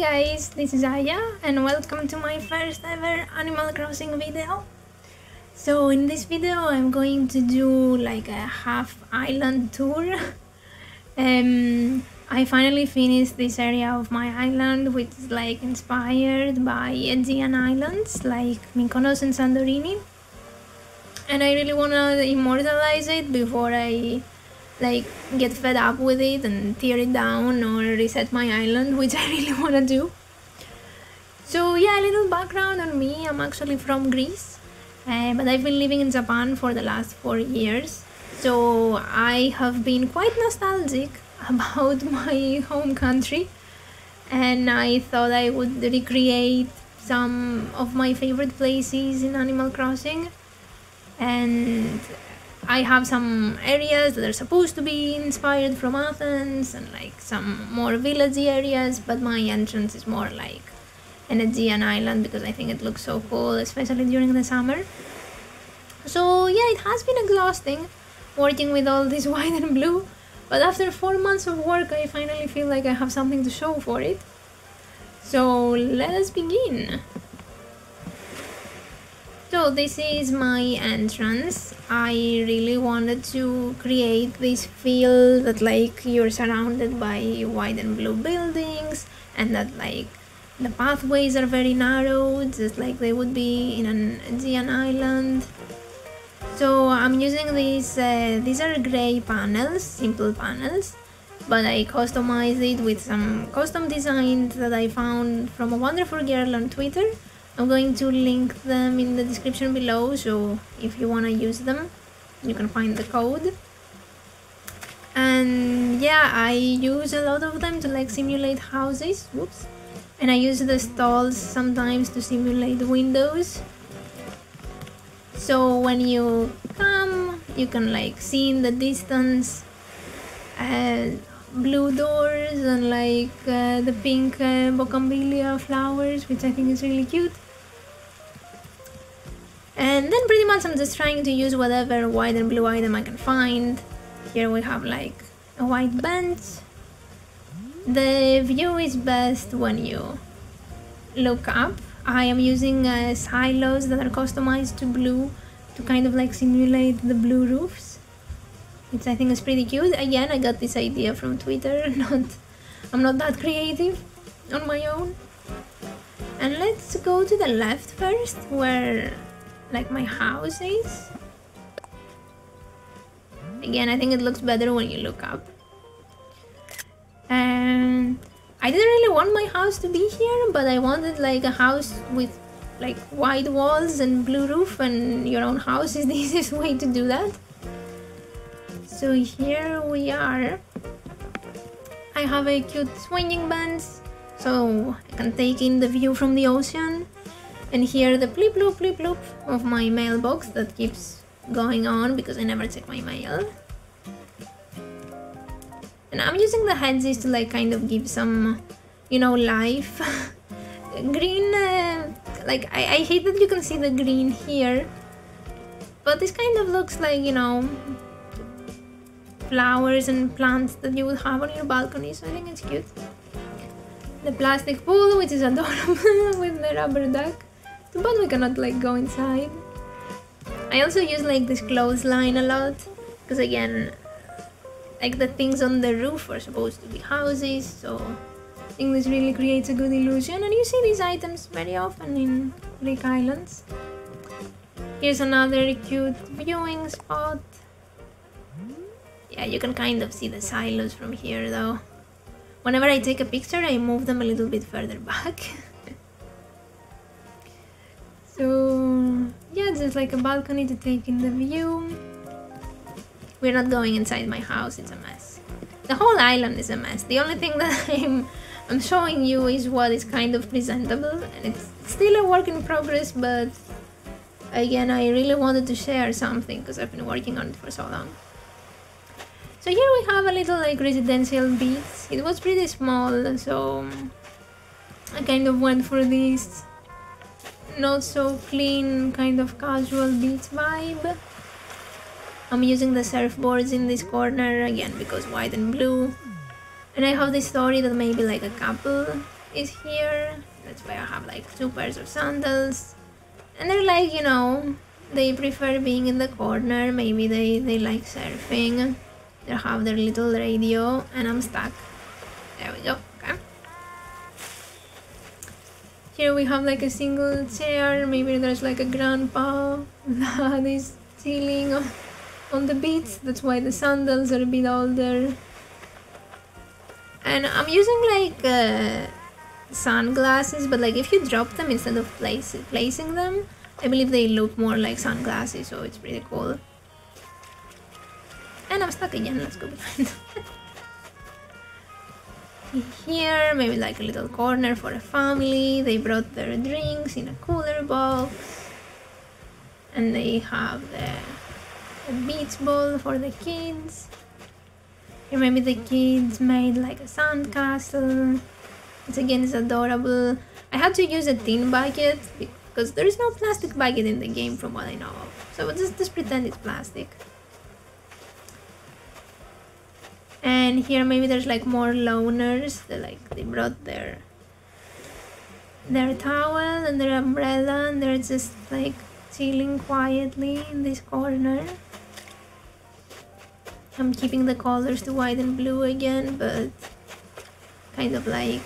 guys, this is Daya and welcome to my first ever Animal Crossing video. So in this video I'm going to do like a half island tour. I finally finished this area of my island, which is like inspired by Aegean islands like Mykonos and Santorini, and I really want to immortalize it before I get fed up with it and tear it down or reset my island, which I really want to do. So yeah, a little background on me. I'm actually from Greece, but I've been living in Japan for the last 4 years. So I have been quite nostalgic about my home country, and I thought I would recreate some of my favorite places in Animal Crossing. And I have some areas that are supposed to be inspired from Athens and like some more villagey areas, but my entrance is more like an Aegean island because I think it looks so cool, especially during the summer. So yeah, it has been exhausting working with all this white and blue, but after 4 months of work I finally feel like I have something to show for it. So let us begin. So this is my entrance. I really wanted to create this feel that like you're surrounded by white and blue buildings and that like the pathways are very narrow, just like they would be in an Aegean island. So I'm using these are grey panels, simple panels, but I customized it with some custom designs that I found from a wonderful girl on Twitter. I'm going to link them in the description below, so if you want to use them, you can find the code. And yeah, I use a lot of them to like simulate houses. Whoops. And I use the stalls sometimes to simulate windows. So when you come, you can like see in the distance blue doors and like the pink bougainvillea flowers, which I think is really cute. And then pretty much I'm just trying to use whatever white and blue item I can find. Here we have like a white bench. The view is best when you look up. I am using silos that are customized to blue to kind of like simulate the blue roofs, which I think is pretty cute. Again, I got this idea from Twitter, I'm not that creative on my own. And let's go to the left first, where like my house is. Again, I think it looks better when you look up. And I didn't really want my house to be here, but I wanted like a house with like white walls and blue roof, and your own house is the easiest way to do that. So here we are. I have a cute swinging bench, so I can take in the view from the ocean and hear the bleep bloop of my mailbox that keeps going on because I never check my mail. And I'm using the hedges to like kind of give some, you know, life. Green, like I hate that you can see the green here, but this kind of looks like, you know, flowers and plants that you would have on your balcony, so I think it's cute. The plastic pool, which is adorable, with the rubber duck. Too bad we cannot like go inside. I also use like this clothesline a lot, because again, like the things on the roof are supposed to be houses, so I think this really creates a good illusion, and you see these items very often in Greek islands. Here's another cute viewing spot. Yeah, you can kind of see the silos from here though. Whenever I take a picture, I move them a little bit further back. So yeah, just like a balcony to take in the view. We're not going inside my house, it's a mess. The whole island is a mess. The only thing that I'm showing you is what is kind of presentable, and it's still a work in progress, but again, I really wanted to share something because I've been working on it for so long. So here we have a little like residential beach. It was pretty small, so I kind of went for this not so clean, kind of casual beach vibe. I'm using the surfboards in this corner again because white and blue. And I have this story that maybe like a couple is here. That's why I have like 2 pairs of sandals. And they're like, you know, they prefer being in the corner. Maybe they like surfing. They have their little radio, and I'm stuck. There we go. Okay. Here we have like a single chair. Maybe there's like a grandpa that is chilling on the beach. That's why the sandals are a bit older. And I'm using like sunglasses, but like if you drop them instead of placing them, I believe they look more like sunglasses, so it's pretty cool. And I'm stuck again. Let's go behind. Here, maybe like a little corner for a family. They brought their drinks in a cooler box. And they have a beach ball for the kids. Here maybe the kids made like a sandcastle. It's again is adorable. I had to use a tin bucket because there is no plastic bucket in the game from what I know of. So we'll just pretend it's plastic. And here maybe there's like more loners. They brought their towel and their umbrella, and they're just like chilling quietly in this corner. I'm keeping the colors to white and blue again, but kind of like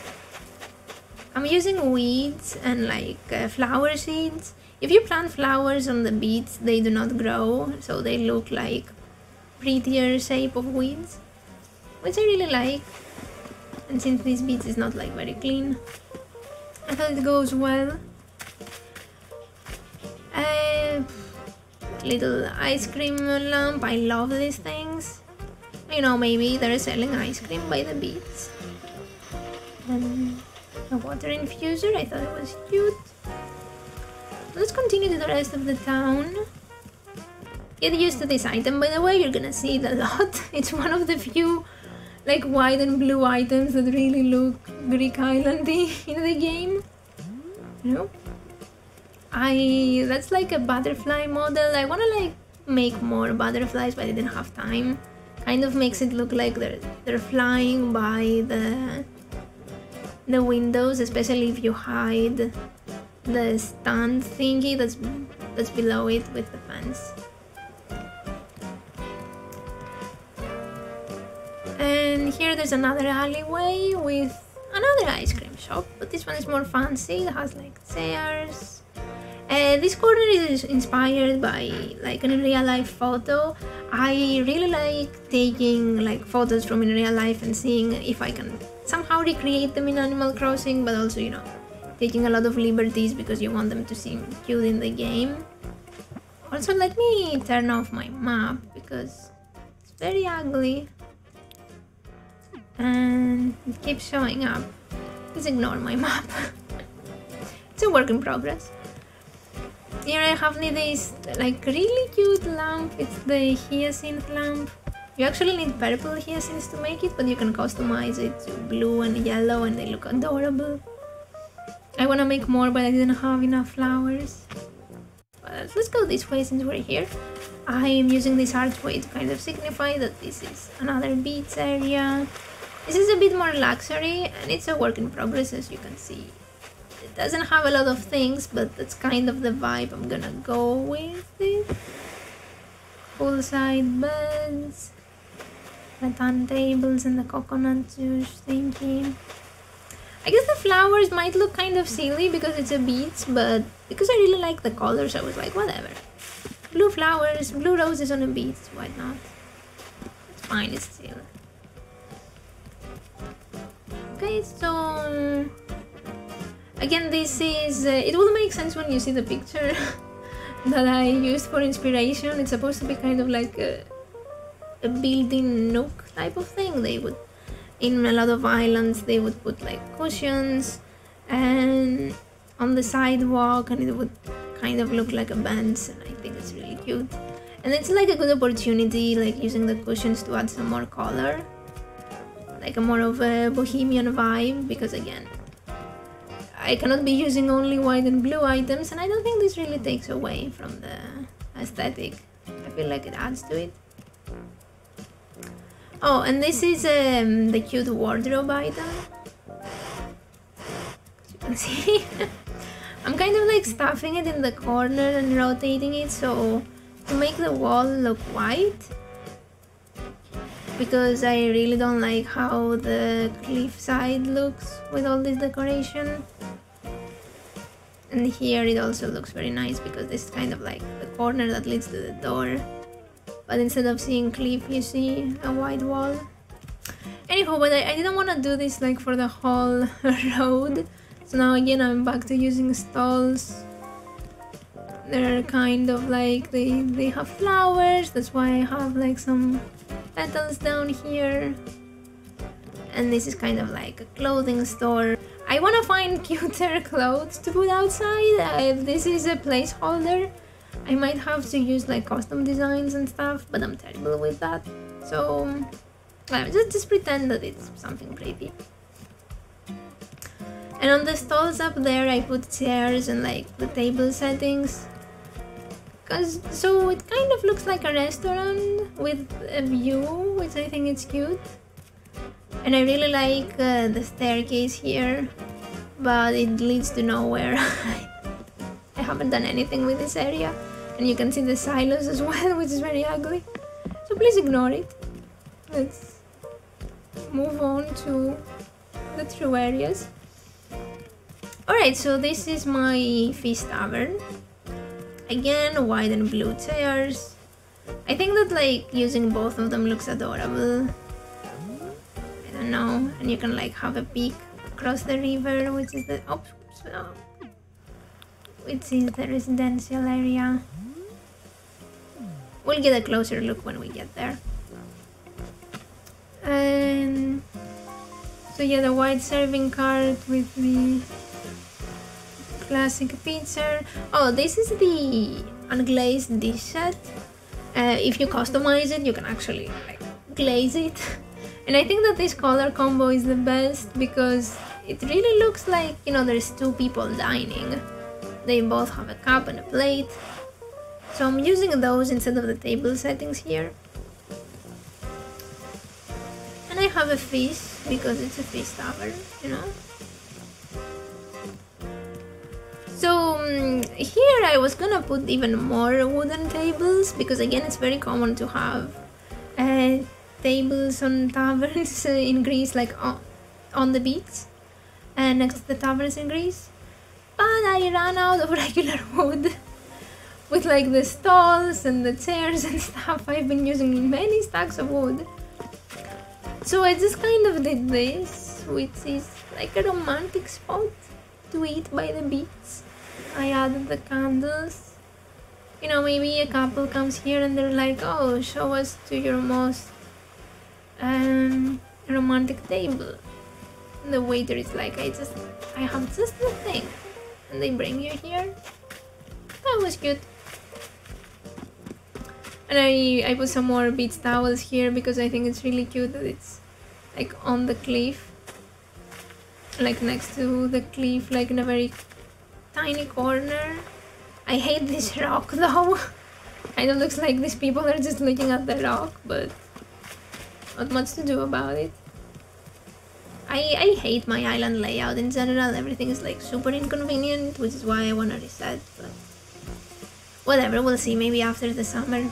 I'm using weeds and like flower seeds. If you plant flowers on the beach, they do not grow, so they look like prettier shape of weeds, which I really like. And since this beach is not like very clean, I thought it goes well. Little ice cream lamp. I love these things. You know, maybe they're selling ice cream by the beach. And a water infuser. I thought it was cute. Let's continue to the rest of the town. Get used to this item, by the way. You're gonna see it a lot. It's one of the few like white and blue items that really look Greek islandy in the game. You know? That's like a butterfly model. I wanna like make more butterflies, but I didn't have time. Kind of makes it look like they're flying by the windows, especially if you hide the stand thingy that's below it with the fence. And here there's another alleyway with another ice cream shop, but this one is more fancy. It has like chairs. This corner is inspired by like a real life photo. I really like taking like photos from in real life and seeing if I can somehow recreate them in Animal Crossing, but also, you know, taking a lot of liberties because you want them to seem cute in the game. Also, let me turn off my map because it's very ugly and it keeps showing up. Please ignore my map. It's a work in progress. Here I have this like really cute lamp. It's the hyacinth lamp. You actually need purple hyacinths to make it, but you can customize it to blue and yellow and they look adorable. I want to make more, but I didn't have enough flowers. But let's go this way since we're here. I am using this archway to kind of signify that this is another beach area. This is a bit more luxury and it's a work in progress, as you can see. It doesn't have a lot of things, but that's kind of the vibe I'm gonna go with it. Poolside beds, rattan tables and the coconut juice thingy. I guess the flowers might look kind of silly because it's a beach, but because I really like the colors, I was like, whatever. Blue flowers, blue roses on a beach, why not? It's fine, it's chill. Okay, so again, this is, it will make sense when you see the picture that I used for inspiration. It's supposed to be kind of like a built-in nook type of thing. They would, in a lot of islands, they would put like cushions and on the sidewalk, and it would kind of look like a bench, and I think it's really cute. And it's like a good opportunity, like using the cushions to add some more color, like a more of a bohemian vibe, because again, I cannot be using only white and blue items, and I don't think this really takes away from the aesthetic. I feel like it adds to it. Oh, and this is the cute wardrobe item. can see. I'm kind of like stuffing it in the corner and rotating it so to make the wall look white, because I really don't like how the cliff side looks with all this decoration. And here it also looks very nice because this is kind of like the corner that leads to the door, but instead of seeing cliff you see a white wall. Anyhow, but I didn't want to do this like for the whole road, so now again I'm back to using stalls. They're kind of like, they have flowers, that's why I have like some petals down here. And this is kind of like a clothing store. I want to find cuter clothes to put outside. If this is a placeholder, I might have to use like custom designs and stuff, but I'm terrible with that. So just pretend that it's something pretty. And on the stalls up there I put chairs and like the table settings, so it kind of looks like a restaurant with a view, which I think is cute. And I really like the staircase here, but it leads to nowhere. I haven't done anything with this area, and you can see the silos as well, which is very ugly, so please ignore it. Let's move on to the true areas. Alright, so this is my fish tavern. Again, white and blue chairs. I think that like using both of them looks adorable. I don't know, and you can like have a peek across the river, which is the which is the residential area. We'll get a closer look when we get there. And so yeah, the white serving cart with the classic picture. Oh, this is the unglazed dish set. If you customize it, you can actually like glaze it. And I think that this color combo is the best because it really looks like, you know, there's two people dining. They both have a cup and a plate. So I'm using those instead of the table settings here. And I have a fish because it's a fish tavern, you know. So here I was gonna put even more wooden tables because again it's very common to have tables on taverns in Greece, like on the beach and next to the taverns in Greece. But I ran out of regular wood with like the stalls and the chairs and stuff. I've been using many stacks of wood. So I just kind of did this, which is like a romantic spot to eat by the beach. I added the candles. You know, maybe a couple comes here and they're like, oh, show us to your most romantic table. And the waiter is like, I have just the thing. And they bring you here. That was cute. And I put some more beach towels here because I think it's really cute that it's like on the cliff. Like next to the cliff, like in a very tiny corner. I hate this rock though. Kind of looks like these people are just looking at the rock, but not much to do about it. I hate my island layout in general. Everything is like super inconvenient, which is why I want to reset, but whatever, we'll see, maybe after the summer.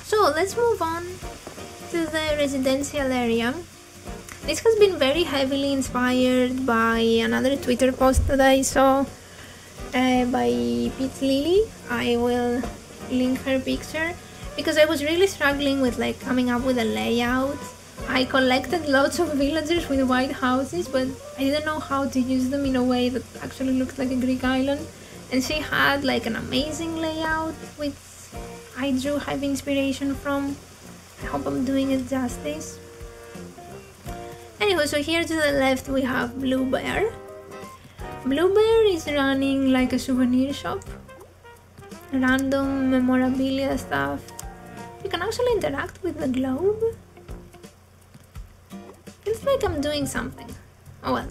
So let's move on to the residential area. This has been very heavily inspired by another Twitter post that I saw by Peach Lily. I will link her picture because I was really struggling with like coming up with a layout. I collected lots of villagers with white houses, but I didn't know how to use them in a way that actually looks like a Greek island. And she had like an amazing layout, which I drew heavy inspiration from. I hope I'm doing it justice. Anyway, so here to the left we have Blue Bear. Blue Bear is running like a souvenir shop. Random memorabilia stuff. You can actually interact with the globe. Feels like I'm doing something. Oh well.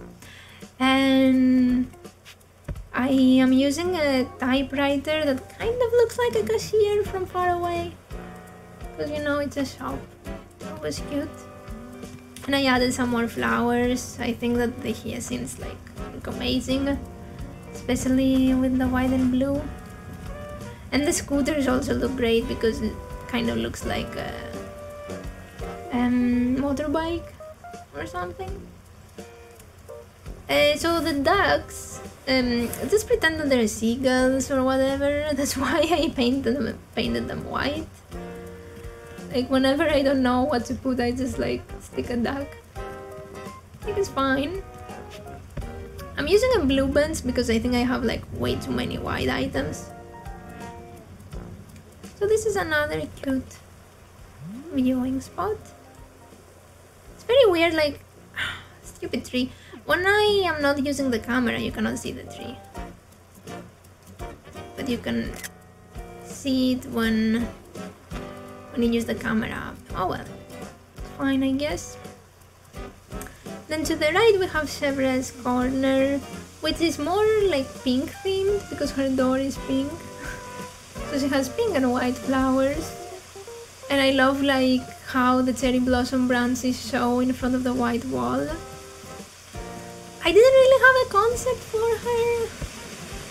And I am using a typewriter that kind of looks like a cashier from far away. Because you know it's a shop. That was cute. And I added some more flowers. I think that the hyacinths like look amazing, especially with the white and blue. And the scooters also look great because it kind of looks like a motorbike or something. So the ducks, just pretend that they're seagulls or whatever. That's why I painted them white. Like whenever I don't know what to put, I just like stick a duck. I think it's fine. I'm using a blue bench because I think I have like way too many white items. So this is another cute viewing spot. It's very weird, like stupid tree. When I am not using the camera, you cannot see the tree, but you can see it when you use the camera. Oh well, it's fine, I guess. Then to the right we have Severance corner, which is more like pink themed because her door is pink. So she has pink and white flowers, and I love like how the cherry blossom branches show in front of the white wall. I didn't really have a concept for her.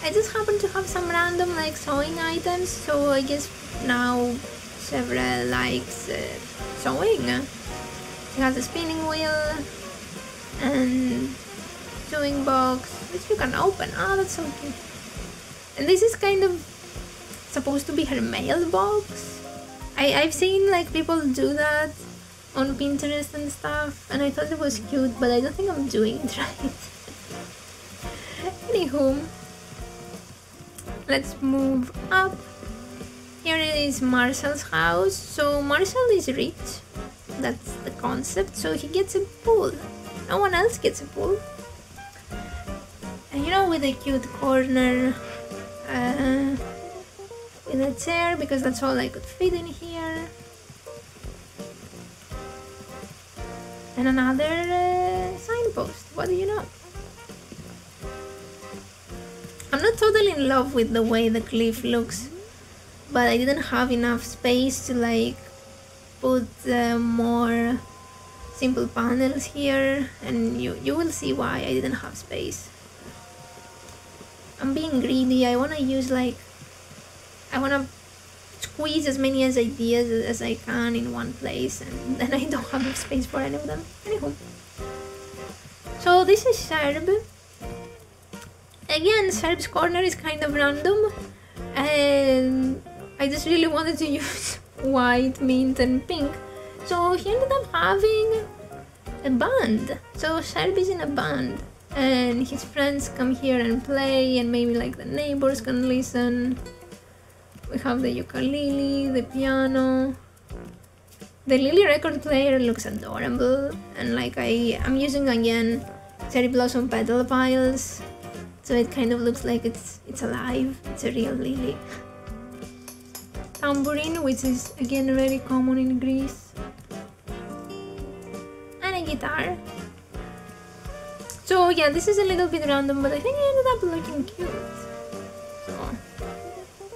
I just happened to have some random like sewing items, so I guess now Several likes sewing. She has a spinning wheel and sewing box which you can open. Oh, that's so cute. And this is kind of supposed to be her mailbox. I've seen like people do that on Pinterest and stuff, and I thought it was cute, but I don't think I'm doing it right. Anywho, let's move up. Here is Marcel's house. So Marcel is rich, that's the concept, so he gets a pool. No one else gets a pool. And you know, with a cute corner with a chair, because that's all I could fit in here. And another signpost. What do you know? I'm not totally in love with the way the cliff looks, but I didn't have enough space to like put more simple panels here, and you will see why I didn't have space. I'm being greedy. I want to use like, I want to squeeze as many ideas as I can in one place, and then I don't have enough space for any of them. Anywho, so this is Serb. Again, Serb's corner is kind of random, and I just really wanted to use white, mint and pink, so he ended up having a band. So Serb is in a band, and his friends come here and play, and maybe like the neighbors can listen. We have the ukulele, the piano. The Lily record player looks adorable, and like I'm using again cherry blossom petal piles, so it kind of looks like it's alive. It's a real lily. Tambourine, which is again very common in Greece, and a guitar. So yeah, this is a little bit random, but I think it ended up looking cute. So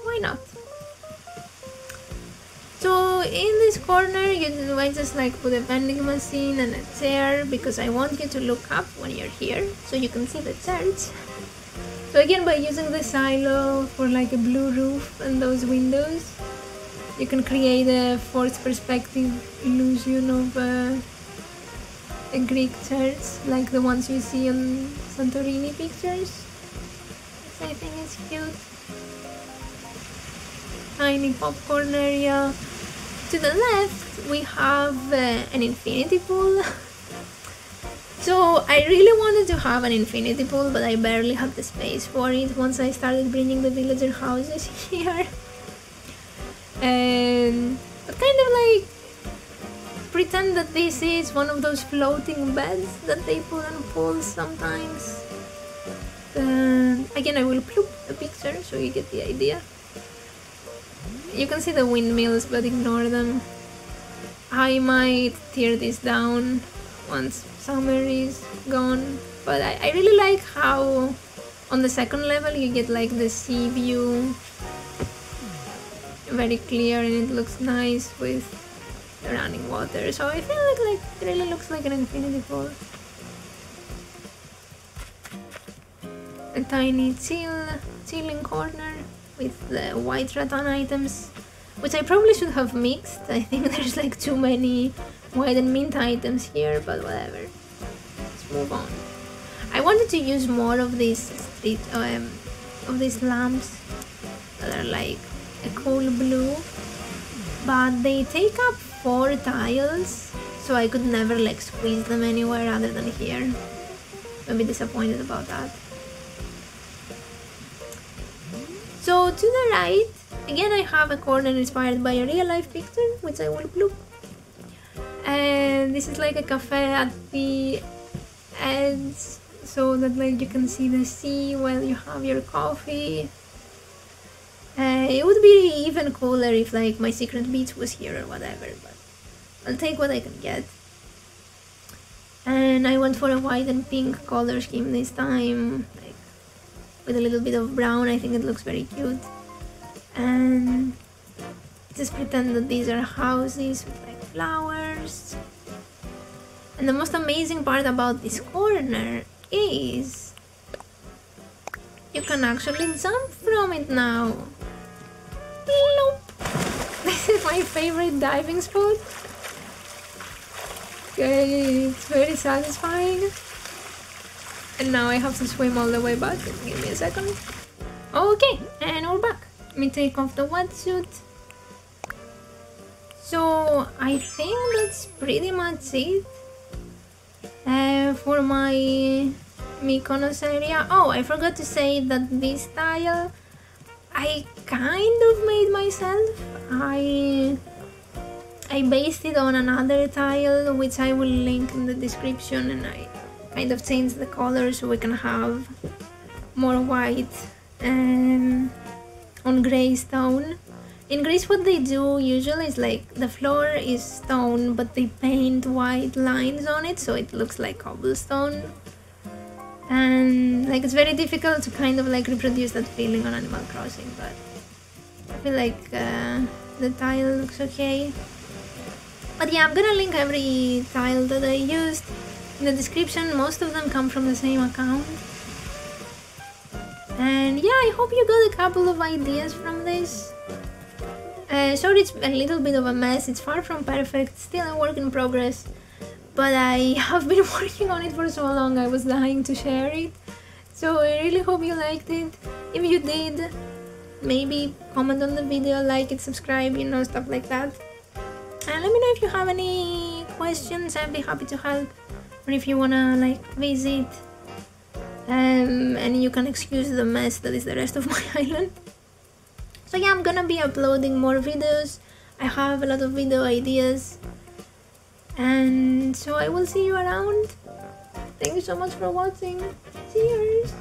why not? So in this corner, I just like put a vending machine and a chair because I want you to look up when you're here so you can see the church. So again, by using the silo for like a blue roof and those windows, you can create a fourth perspective illusion of a Greek church, like the ones you see on Santorini pictures, which I think is cute. Tiny popcorn area. To the left we have an infinity pool. So I really wanted to have an infinity pool, but I barely had the space for it once I started bringing the villager houses here. But kind of like pretend that this is one of those floating beds that they put on pools sometimes. Again, I will ploop a picture so you get the idea. You can see the windmills, but ignore them. I might tear this down once summer is gone, but I really like how on the second level you get like the sea view, very clear, and it looks nice with the running water. So I feel like it really looks like an infinity pool. a tiny ceiling corner with the white rattan items, which I probably should have mixed. I think there's like too many white and mint items here, but whatever. Let's move on. I wanted to use more of these lamps that are like a cool blue, but they take up 4 tiles, so I could never like squeeze them anywhere other than here. I'm a bit disappointed about that. So to the right, again I have a corner inspired by a real life picture, which I will bloop. And this is like a cafe at the edge, so that like you can see the sea while you have your coffee. It would be even cooler if like my secret beach was here or whatever, but I'll take what I can get. And I went for a white and pink color scheme this time, like with a little bit of brown. I think it looks very cute. And just pretend that these are houses with like flowers. And the most amazing part about this corner is you can actually jump from it now. Bloop. This is my favorite diving spot. It's very satisfying. And now I have to swim all the way back. Give me a second. Okay, and we're back. Let me take off the wetsuit. So I think that's pretty much it for my Mykonos area. Oh, I forgot to say that this tile I kind of made myself. I based it on another tile, which I will link in the description, and I kind of changed the color so we can have more white on grey stone. In Greece what they do usually is like the floor is stone, but they paint white lines on it so it looks like cobblestone. And like it's very difficult to kind of like reproduce that feeling on Animal Crossing, but I feel like the tile looks okay. But yeah, I'm gonna link every tile that I used in the description. Most of them come from the same account. And yeah, I hope you got a couple of ideas from this. Sorry it's a little bit of a mess, it's far from perfect, still a work in progress. But I have been working on it for so long, I was dying to share it. So I really hope you liked it. If you did, maybe comment on the video, like it, subscribe, you know, stuff like that. And let me know if you have any questions, I'd be happy to help. Or if you wanna like visit. And you can excuse the mess that is the rest of my island. So yeah, I'm gonna be uploading more videos. I have a lot of video ideas. And so I will see you around. Thank you so much for watching. Cheers!